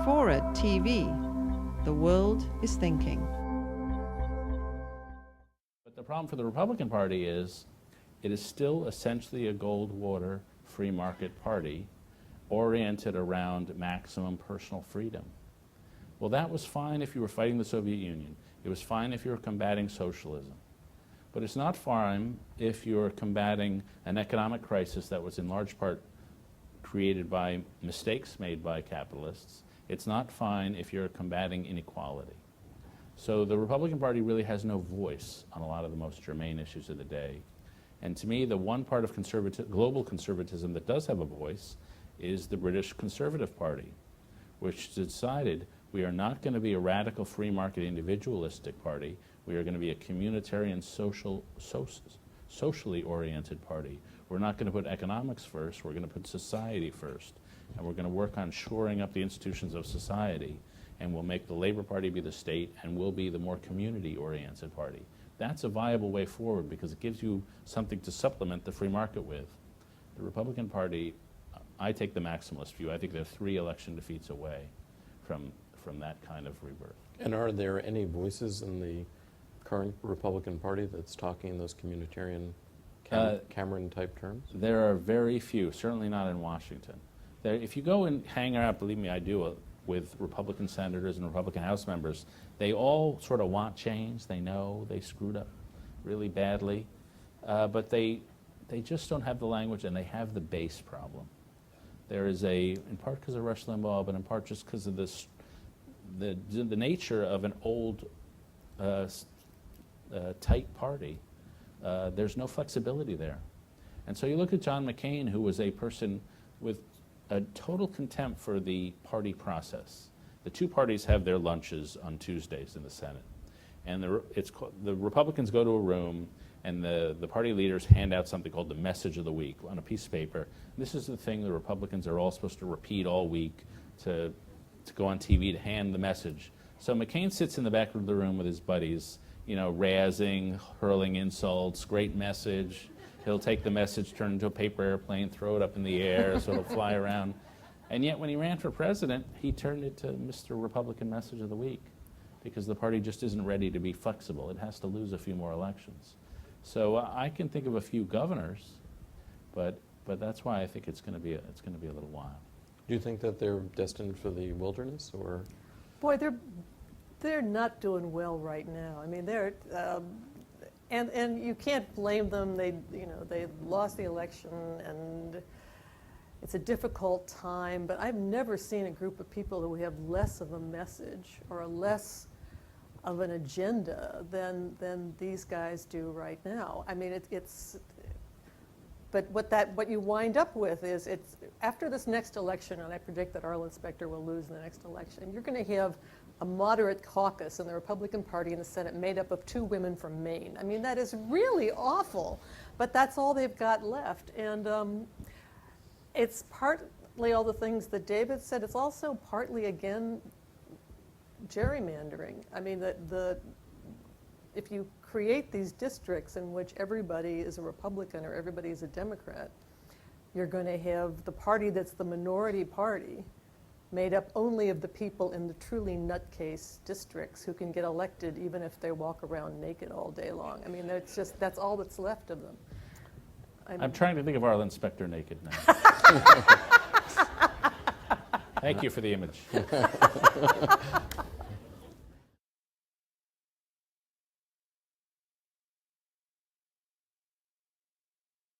FORA.tv. The world is thinking. But the problem for the Republican Party is it is still essentially a Goldwater free market party oriented around maximum personal freedom. Well, that was fine if you were fighting the Soviet Union. It was fine if you were combating socialism. But it's not fine if you're combating an economic crisis that was in large part created by mistakes made by capitalists. It's not fine if you're combating inequality. So the Republican Party really has no voice on a lot of the most germane issues of the day. And to me, the one part of global conservatism that does have a voice is the British Conservative Party, which decided we are not going to be a radical free market individualistic party. We are going to be a communitarian, socially oriented party. We're not going to put economics first. We're going to put society first. And we're going to work on shoring up the institutions of society. And we'll make the Labor Party be the state, and we'll be the more community-oriented party. That's a viable way forward because it gives you something to supplement the free market with. The Republican Party, I take the maximalist view. I think they're 3 election defeats away from that kind of rebirth. And are there any voices in the current Republican Party that's talking in those communitarian Cameron-type terms? There are very few, certainly not in Washington. If you go and hang out, believe me, I do, with Republican senators and Republican House members, they all sort of want change. They know they screwed up really badly, but they just don't have the language, and they have the base problem. There is in part because of Rush Limbaugh, but in part just because of the nature of an old, tight party. There's no flexibility there. And so you look at John McCain, who was a person with a total contempt for the party process. The 2 parties have their lunches on Tuesdays in the Senate. And the Republicans go to a room, and the party leaders hand out something called the message of the week on a piece of paper. This is the thing the Republicans are all supposed to repeat all week to go on TV to hand the message. So McCain sits in the back of the room with his buddies, razzing, hurling insults, great message. He'll take the message, turn it into a paper airplane, throw it up in the air so it'll fly around. And yet when he ran for president, he turned it to Mr. Republican Message of the Week because the party just isn't ready to be flexible. It has to lose a few more elections. So I can think of a few governors, but that's why I think it's going to be a little while. Do you think that they're destined for the wilderness, or? Boy, they're not doing well right now. I mean, they're and you can't blame them. They lost the election, and it's a difficult time. But I've never seen a group of people who have less of a message or less of an agenda than these guys do right now. I mean, it's. But what you wind up with is it's after this next election, and I predict that Arlen Specter will lose the next election. You're going to have a moderate caucus in the Republican Party in the Senate made up of 2 women from Maine. I mean, that is really awful, but that's all they've got left. And it's partly all the things that David said. It's also partly, again, gerrymandering. I mean, if you create these districts in which everybody is a Republican or everybody is a Democrat, you're going to have the party that's the minority party made up only of the people in the truly nutcase districts who can get elected even if they walk around naked all day long. I mean, that's all that's left of them. I'm trying to think of Arlen Specter naked now. Thank you for the image.